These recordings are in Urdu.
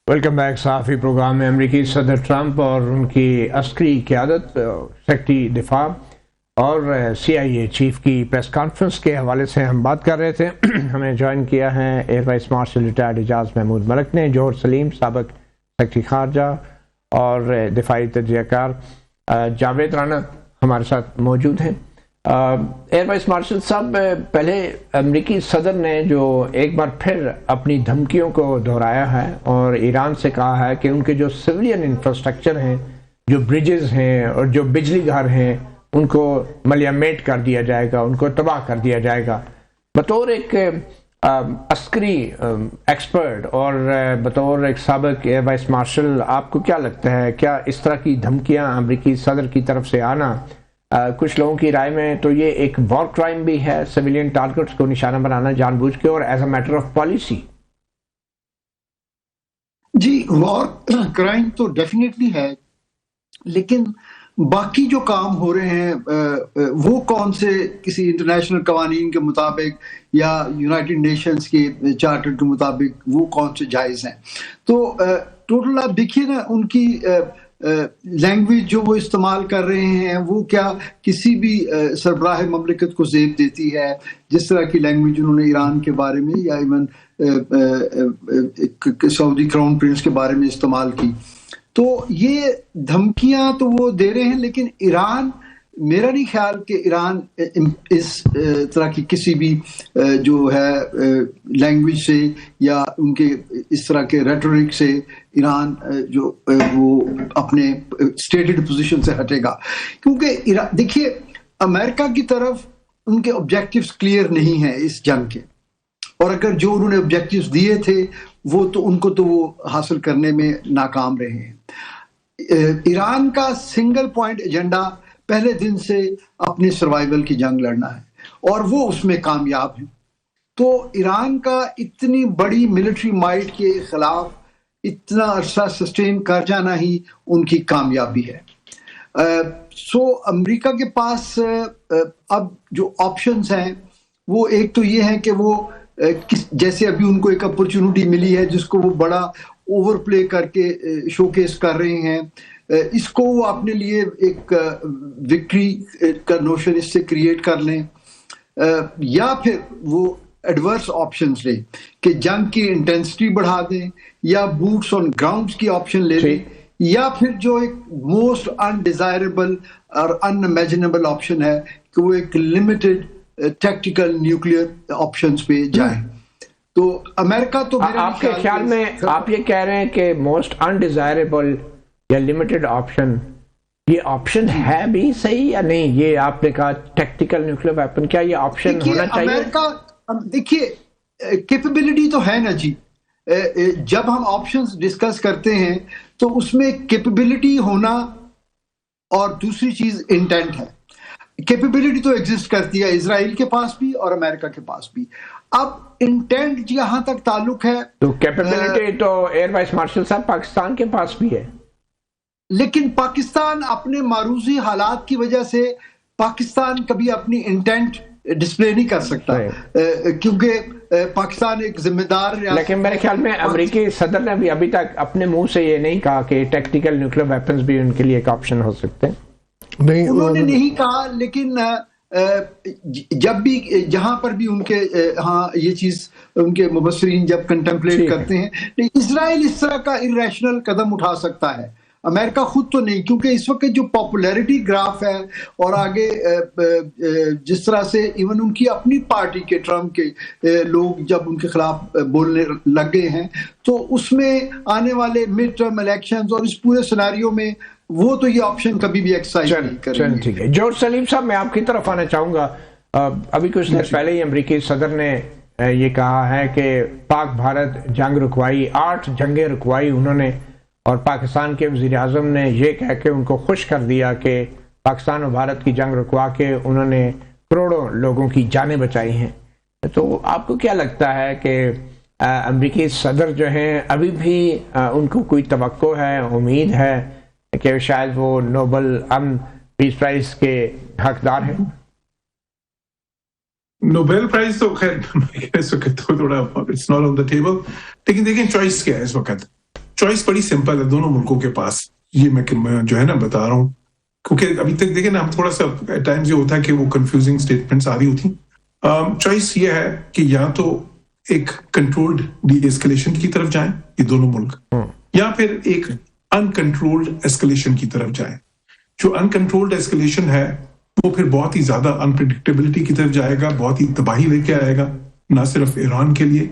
Welcome back. صحافی پروگرام میں امریکی صدر ٹرمپ اور ان کی عسکری قیادت، سیکرٹری دفاع اور سی آئی اے چیف کی پریس کانفرنس کے حوالے سے ہم بات کر رہے تھے. ہمیں جوائن کیا ہے ایئر وائس مارشل ریٹائرڈ اعجاز محمود ملک نے، جوہر سلیم سابق سیکرٹری خارجہ اور دفاعی تجزیہ کار جاوید رانا ہمارے ساتھ موجود ہیں. ایئر وائس مارشل صاحب، پہلے امریکی صدر نے جو ایک بار پھر اپنی دھمکیوں کو دہرایا ہے اور ایران سے کہا ہے کہ ان کے جو سویلین انفراسٹرکچر ہیں، جو بریجز ہیں اور جو بجلی گھر ہیں، ان کو ملیمیٹ کر دیا جائے گا، ان کو تباہ کر دیا جائے گا. بطور ایک عسکری ایکسپرٹ اور بطور ایک سابق ایئر وائس مارشل، آپ کو کیا لگتا ہے، کیا اس طرح کی دھمکیاں امریکی صدر کی طرف سے آنا کچھ لوگوں کی رائے میں تو یہ ایک وار کرائم بھی ہے، سویلین ٹارگٹس کو نشانہ بنانا جان بوجھ کے اور as a matter of policy? جی، وار کرائم تو ڈیفینیٹلی ہے، لیکن باقی جو کام ہو رہے ہیں وہ کون سے کسی انٹرنیشنل قوانین کے مطابق یا یونائٹڈ نیشنز کے چارٹر کے مطابق وہ کون سے جائز ہیں؟ تو ٹوٹل آپ دیکھیے نا، ان کی لینگویج جو وہ استعمال کر رہے ہیں وہ کیا کسی بھی سربراہ مملکت کو زیب دیتی ہے؟ جس طرح کی لینگویج انہوں نے ایران کے بارے میں یا ایون سعودی کراؤن پرنس کے بارے میں استعمال کی، تو یہ دھمکیاں تو وہ دے رہے ہیں، لیکن ایران، میرا نہیں خیال کہ ایران اس طرح کی کسی بھی جو ہے لینگویج سے یا ان کے اس طرح کے ریٹورک سے ایران جو وہ اپنے اسٹیٹڈ پوزیشن سے ہٹے گا. کیونکہ دیکھیے، امریکہ کی طرف ان کے آبجیکٹیوز کلیئر نہیں ہیں اس جنگ کے، اور اگر جو انہوں نے آبجیکٹیوز دیے تھے وہ تو ان کو تو وہ حاصل کرنے میں ناکام رہے ہیں. ایران کا سنگل پوائنٹ ایجنڈا پہلے دن سے اپنی سروائیول کی جنگ لڑنا ہے، اور وہ اس میں کامیاب ہیں. تو ایران کا اتنی بڑی ملٹری مائٹ کے خلاف اتنا عرصہ سسٹین کر جانا ہی ان کی کامیابی ہے. سو امریکہ کے پاس اب جو آپشنز ہیں وہ ایک تو یہ ہے کہ وہ جیسے ابھی ان کو ایک اپرچونٹی ملی ہے جس کو وہ بڑا اوور پلے کر کے شوکیس کر رہے ہیں، اس کو وہ اپنے لیے ایک وکٹری کا نوشن اس سے کریٹ کر لیں، یا پھر وہ ایڈورس آپشنز لیں کہ جنگ کی انٹینسٹی بڑھا دیں، یا بوٹس آن گراؤنڈز کی آپشن لے لیں، یا پھر جو ایک موسٹ انڈیزائربل اور ان امیجنیبل آپشن ہے کہ وہ ایک لمیٹڈ ٹیکٹیکل نیوکلیئر آپشنز پہ جائیں. تو امریکہ تو آپ کے خیال میں آپ یہ کہہ رہے ہیں کہ موسٹ انڈیزائربل یا لمیٹڈ آپشن، یہ آپشن ہے بھی صحیح یا نہیں؟ یہ آپ نے کہا ٹیکٹیکل نیوکلیئر ویپن، کیا یہ آپشن ہونا چاہیے؟ امریکہ دیکھیے کیپیبلٹی تو ہے نا جی، جب ہم آپشنز ڈسکس کرتے ہیں تو اس میں کیپیبلٹی ہونا اور دوسری چیز انٹینٹ ہے. کیپیبلٹی تو ایگزسٹ کرتی ہے اسرائیل کے پاس بھی اور امریکہ کے پاس بھی. اب انٹینٹ جہاں تک تعلق ہے تو کیپیبلٹی تو ایئر وائس مارشل صاحب پاکستان کے پاس بھی ہے، لیکن پاکستان اپنے معروضی حالات کی وجہ سے پاکستان کبھی اپنی انٹینٹ ڈسپلے نہیں کر سکتا، کیونکہ پاکستان ایک ذمہ دار ریاست. لیکن میرے خیال میں امریکی صدر نے بھی ابھی تک اپنے منہ سے یہ نہیں کہا کہ ٹیکٹیکل نیوکلیئر ویپنز بھی ان کے لیے ایک آپشن ہو سکتے ہیں. نہیں، انہوں نے نہیں کہا، لیکن جب بھی جہاں پر بھی ان کے ہاں یہ چیز ان کے مبصرین جب کنٹمپلیٹ کرتے ہیں، اسرائیل اس طرح کا irrational قدم اٹھا سکتا ہے، امریکہ خود تو نہیں، کیونکہ اس وقت جو پاپولیرٹی گراف ہے اور آگے جس طرح سے ایون ان کی اپنی پارٹی کے ٹرمپ کے لوگ جب ان کے خلاف بولنے لگ گئے ہیں، تو اس میں آنے والے مڈ ٹرم الیکشنز اور اس پورے سیناریو میں وہ تو یہ آپشن کبھی بھی ایکسرسائز نہیں کریں گے. ٹھیک ہے. جوہر سلیم صاحب، میں آپ کی طرف آنا چاہوں گا. ابھی کچھ دیر پہلے ہی امریکی صدر نے یہ کہا ہے کہ پاک بھارت جنگ رکوائی، 8 جنگیں رکوائی انہوں نے، اور پاکستان کے وزیر اعظم نے یہ کہہ کے ان کو خوش کر دیا کہ پاکستان اور بھارت کی جنگ رکوا کے انہوں نے کروڑوں لوگوں کی جانیں بچائی ہیں. تو آپ کو کیا لگتا ہے کہ امریکی صدر جو ہیں ابھی بھی ان کو کوئی توقع ہے، امید ہے کہ شاید وہ نوبل امن پیس پرائز کے حقدار ہیں؟ نوبل پرائز تو خیر اس وقت تھوڑا it's not on the table, لیکن دیکھیں چوائس کیا ہے اس وقت. چوائس بڑی سمپل ہے دونوں ملکوں کے پاس. یہ میں جو ہے نا بتا رہا ہوں, کیونکہ ابھی تک دیکھیں نا ہم تھوڑا سا ٹائمز یہ ہوتا ہے کہ وہ کنفیوزنگ اسٹیٹمنٹس آ رہی ہوتی. چوائس یہ ہے کہ یا تو ایک کنٹرولڈ ڈی ایسکلیشن کی طرف جائیں یہ دونوں ملک, یا پھر ایک انکنٹرولڈ ایسکلیشن کی طرف جائیں. جو انکنٹرولڈ ایسکلیشن ہے وہ پھر بہت ہی زیادہ انپریڈکٹیبلٹی کی طرف جائے گا, بہت ہی تباہی لے کے آئے گا, نہ صرف ایران کے لیے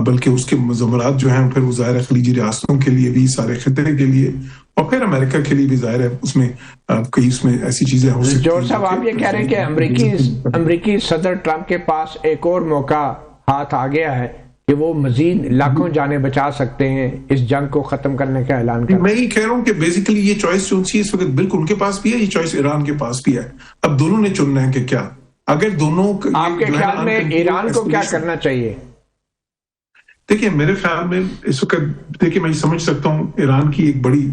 بلکہ اس کے مضمرات جو ہیں پھر وہ ظاہر ہے خلیجی ریاستوں کے لیے بھی, سارے خطے کے لیے, اور پھر امریکہ کے لیے بھی ظاہر ہے اس میں کئی اس میں ایسی چیزیں ہو سکتی ہیں. جوہر صاحب آپ یہ کہہ رہے ہیں کہ امریکی صدر ٹرمپ کے پاس ایک اور موقع ہاتھ آ گیا ہے کہ وہ مزید لاکھوں جانیں بچا سکتے ہیں اس جنگ کو ختم کرنے کا اعلان کر. میں یہ کہہ رہا ہوں کہ بیسیکلی یہ چوائس جو سی اس وقت بالکل ان کے پاس بھی ہے, یہ چوائس ایران کے پاس بھی ہے. اب دونوں نے چننا ہے کہ کیا, اگر دونوں آپ کے خیال میں ایران کو کیا کرنا چاہیے؟ دیکھیں میرے خیال میں اس وقت دیکھیں میں سمجھ سکتا ہوں ایران کی ایک بڑی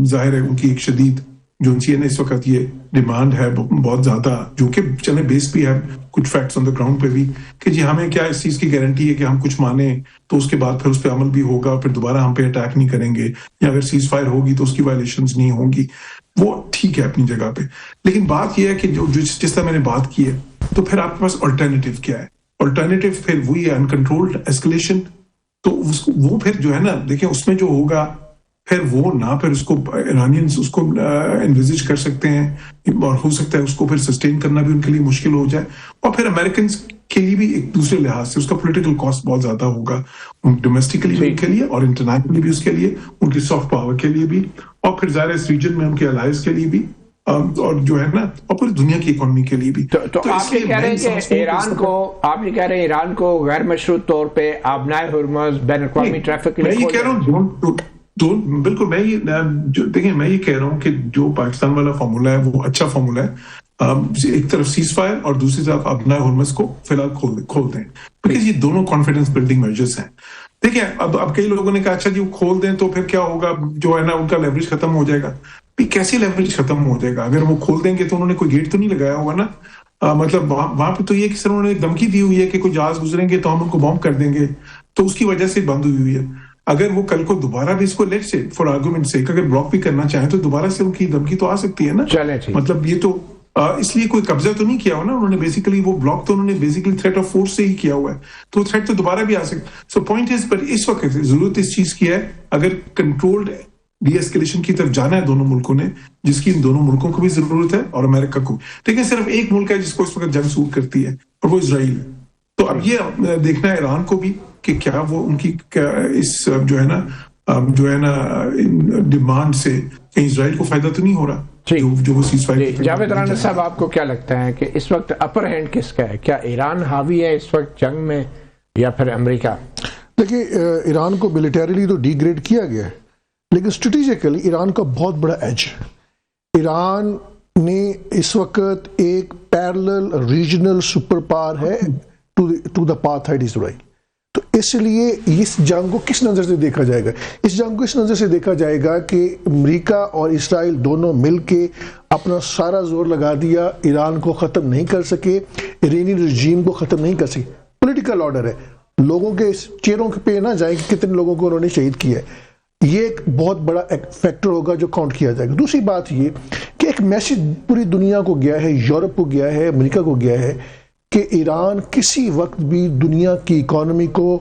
ظاہر ہے ان کی ایک شدید جو ان کی اس وقت یہ ڈیمانڈ ہے بہت زیادہ, جو کہ چلے بیس بھی ہے کچھ فیکٹس آن دا گراؤنڈ پہ بھی, کہ جی ہمیں کیا اس چیز کی گارنٹی ہے کہ ہم کچھ مانیں تو اس کے بعد پھر اس پہ عمل بھی ہوگا, پھر دوبارہ ہم پہ اٹیک نہیں کریں گے, یا اگر سیز فائر ہوگی تو اس کی وائلیشنز نہیں ہوں گی. وہ ٹھیک ہے اپنی جگہ پہ, لیکن بات یہ ہے کہ جو جس طرح میں نے بات کی ہے تو پھر آپ کے پاس آلٹرنیٹیو کیا ہے؟ آلٹرنیٹیو پھر وہی ہے انکنٹرولڈ ایسکلیشن. تو وہ پھر جو ہے نا دیکھیں اس میں جو ہوگا پھر وہ نہ پھر اس کو ایرانینز اس کو انویزج کر سکتے ہیں, اور ہو سکتا ہے اس کو پھر سسٹین کرنا بھی ان کے لیے مشکل ہو جائے, اور پھر امریکنز کے لیے بھی ایک دوسرے لحاظ سے اس کا پولیٹیکل کاسٹ بہت زیادہ ہوگا, ڈومیسٹکلی بھی ان کے لیے اور انٹرنیشنلی بھی اس کے لیے, ان کی سافٹ پاور کے لیے بھی, اور پھر ظاہر اس ریجن میں ان کے الائز کے لیے بھی, اور جو ہے نا اور پوری دنیا کی اکانومی کے لیے بھی. تو آپ یہ کہہ رہے ہیں کہ ایران کو غیر مشروط طور پہ آبنائے ہرمز بین الاقوامی ٹریفک کے لیے, میں یہ کہہ رہا ہوں بالکل میں یہ دیکھیں میں یہ کہہ رہا ہوں کہ جو پاکستان والا فارمولا ہے وہ اچھا فارمولا ہے. ایک طرف سیز فائر اور دوسری طرف آبنائے ہرمز کو فی الحال کھول دیں, بیکاز یہ دونوں کانفیڈنس بلڈنگ میجرز ہیں. دیکھیں اب کئی لوگوں نے کہا اچھا جی وہ کھول دیں تو پھر کیا ہوگا, جو ہے نا ان کا لیوریج ختم ہو جائے گا. کیسے لیوریج ختم ہو جائے گا؟ اگر وہ کھول دیں گے تو انہوں نے کوئی گیٹ تو نہیں لگایا ہوگا نا, مطلب وہاں پہ تو یہ کہ سر انہوں نے دھمکی دی ہوئی ہے کہ کوئی جہاز گزریں گے تو ہم ان کو بام کر دیں گے, تو اس کی وجہ سے بند ہوئی ہے. اگر وہ کل کو دوبارہ بھی اس کو لیٹ سے فار آرگومنٹ سے اگر بلاک بھی کرنا چاہیں تو دوبارہ سے ان کی دھمکی تو آ سکتی ہے نا. مطلب یہ تو اس لیے کوئی قبضہ تو نہیں کیا ہوا نا انہوں نے, بیسیکلی وہ بلاک تو انہوں نے بیسیکلی تھریٹ آف فورس سے ہی کیا ہوا ہے, تو تھریٹ تو دوبارہ بھی آ سکتا. سو پوائنٹ از بٹ اس وقت ضرورت اس چیز کی ہے, اگر کنٹرولڈ ڈی ایسکلیشن کی طرف جانا ہے دونوں ملکوں نے, جس کی ان دونوں ملکوں کو بھی ضرورت ہے اور امریکہ کو. لیکن صرف ایک ملک ہے جس کو اس وقت جنگ سوٹ کرتی ہے اور وہ اسرائیل ہے. تو اب یہ دیکھنا ہے ایران کو بھی کہ کیا وہ ان کی اس جو ہے نا ڈیمانڈ سے کہیں اسرائیل کو فائدہ تو نہیں ہو رہا. جو وہ سیز فائر. جاوید رانا صاحب آپ کو کیا لگتا ہے کہ اس وقت اپر ہینڈ کس کا ہے؟ کیا ایران حاوی ہے اس وقت جنگ میں یا پھر امریکہ؟ دیکھیں ایران کو ملیٹریلی تو ڈی گریڈ کیا گیا ہے, لیکن اسٹریٹجیکلی ایران کا بہت بڑا ایج ہے. ایران نے اس وقت ایک پیرلل ریجنل سپر پاور ہے ٹو دا پارتھائڈ اسرائیل. تو اس لیے اس جنگ کو کس نظر سے دیکھا جائے گا؟ اس جنگ کو اس نظر سے دیکھا جائے گا کہ امریکہ اور اسرائیل دونوں مل کے اپنا سارا زور لگا دیا, ایران کو ختم نہیں کر سکے, ایرانی رجیم کو ختم نہیں کر سکے. پولیٹیکل آرڈر ہے, لوگوں کے چہروں پہ نہ جائیں کہ کتنے لوگوں کو انہوں نے شہید کیا ہے. یہ ایک بہت بڑا فیکٹر ہوگا جو کاؤنٹ کیا جائے گا. دوسری بات یہ کہ ایک میسج پوری دنیا کو گیا ہے, یورپ کو گیا ہے, امریکہ کو گیا ہے کہ ایران کسی وقت بھی دنیا کی اکانومی کو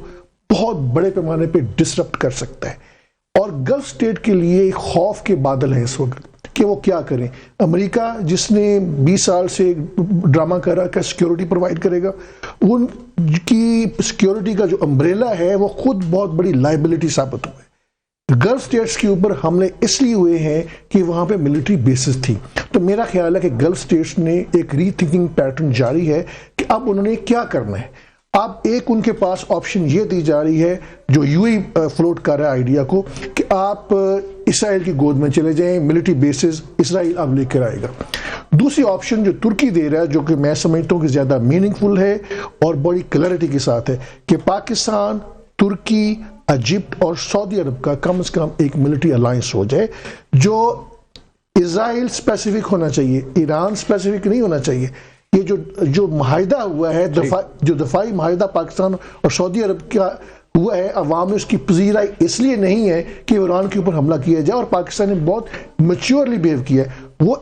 بہت بڑے پیمانے پہ ڈسرپٹ کر سکتا ہے. اور گلف سٹیٹ کے لیے خوف کے بادل ہیں اس وقت کہ وہ کیا کریں. امریکہ جس نے 20 سال سے ڈرامہ کرا کہ سیکیورٹی پرووائڈ کرے گا, ان کی سیکیورٹی کا جو امبریلا ہے وہ خود بہت بڑی لائبلٹی ثابت ہوئے. گلف سٹیٹس کے اوپر حملے اس لیے ہوئے ہیں کہ وہاں پہ ملٹری بیسز تھی. تو میرا خیال ہے کہ گلف سٹیٹس نے ایک ری تھنکنگ پیٹرن جاری ہے کہ اب انہوں نے کیا کرنا ہے. اب ایک ان کے پاس آپشن یہ دی جا رہی ہے جو یو ہی فلوٹ کر رہا ہے آئیڈیا کو کہ آپ اسرائیل کی گود میں چلے جائیں, ملٹری بیسز اسرائیل اب لے کر آئے گا. دوسری آپشن جو ترکی دے رہا ہے جو کہ میں سمجھتا ہوں کہ زیادہ میننگ فل ہے اور بڑی کلیئرٹی کے ساتھ ہے کہ پاکستان, ترکی, ایجپٹ اور سعودی عرب کا کم از کم ایک ملٹری الائنس ہو جائے جو اسرائیل اسپیسیفک ہونا چاہیے, ایران اسپیسیفک نہیں ہونا چاہیے. یہ جو معاہدہ ہوا ہے جو دفاعی معاہدہ پاکستان اور سعودی عرب کا ہوا ہے، عوام میں اس کی پذیرائی اس لیے نہیں ہے کہ ایران کے اوپر حملہ کیا جائے، اور پاکستان نے بہت میچورلی بہیو کیا ہے. وہ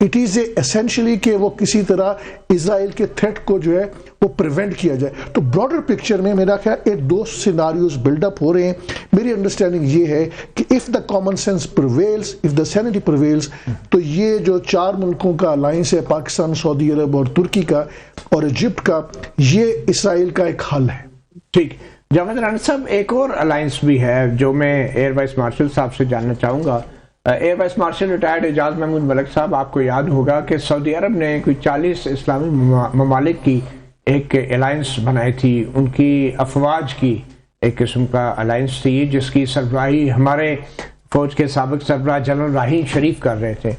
اٹ از اے اسینشلی کہ وہ کسی طرح اسرائیل کے تھریٹ کو جو ہے وہ پریونٹ کیا جائے. تو براڈر پکچر میں میرا خیال ایک دو سیناریوز بلڈ اپ ہو رہے ہیں. میری انڈرسٹینڈنگ یہ ہے کہ if the common sense prevails, if the centi prevails, تو یہ جو 4 ملکوں کا الائنس ہے، پاکستان، سعودی عرب اور ترکی کا اور ایجپٹ کا، یہ اسرائیل کا ایک حل ہے. ٹھیک. جاوید رانا صاحب، ایک اور الائنس بھی ہے جو میں ایئر وائس مارشل صاحب سے جاننا چاہوں گا. ایئر وائس مارشل ریٹائرڈ اعجاز محمود ملک صاحب، آپ کو یاد ہوگا کہ سعودی عرب نے کوئی 40 اسلامی ممالک کی ایک الائنس بنائی تھی، ان کی افواج کی ایک قسم کا الائنس تھی، جس کی سربراہی ہمارے فوج کے سابق سربراہ جنرل راحیل شریف کر رہے تھے.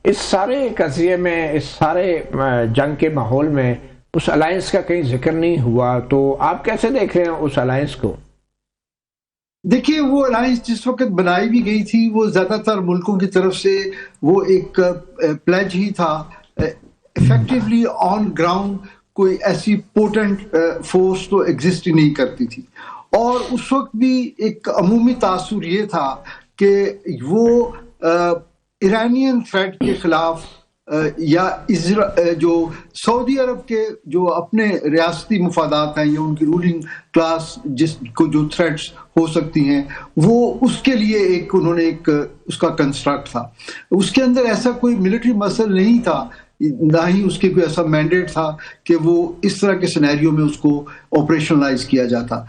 اس سارے قضیے میں، اس سارے جنگ کے ماحول میں اس الائنس کا کہیں ذکر نہیں ہوا، تو آپ کیسے دیکھ رہے ہیں اس الائنس کو؟ دیکھیے، وہ الائنس جس وقت بنائی بھی گئی تھی وہ زیادہ تر ملکوں کی طرف سے وہ ایک پلیج ہی تھا. ایفیکٹولی آن گراؤنڈ کوئی ایسی پوٹنٹ فورس تو ایگزسٹ ہی نہیں کرتی تھی. اور اس وقت بھی ایک عمومی تاثر یہ تھا کہ وہ ایرانین تھریٹ کے خلاف یا جو سعودی عرب کے جو اپنے ریاستی مفادات ہیں یا ان کی رولنگ کلاس جس کو جو تھریٹس ہو سکتی ہیں، وہ اس کے لیے ایک انہوں نے ایک اس کا کنسٹرکٹ تھا. اس کے اندر ایسا کوئی ملٹری مسل نہیں تھا، نہ ہی اس کے کوئی ایسا مینڈیٹ تھا کہ وہ اس طرح کے سینیریو میں اس کو آپریشنلائز کیا جاتا.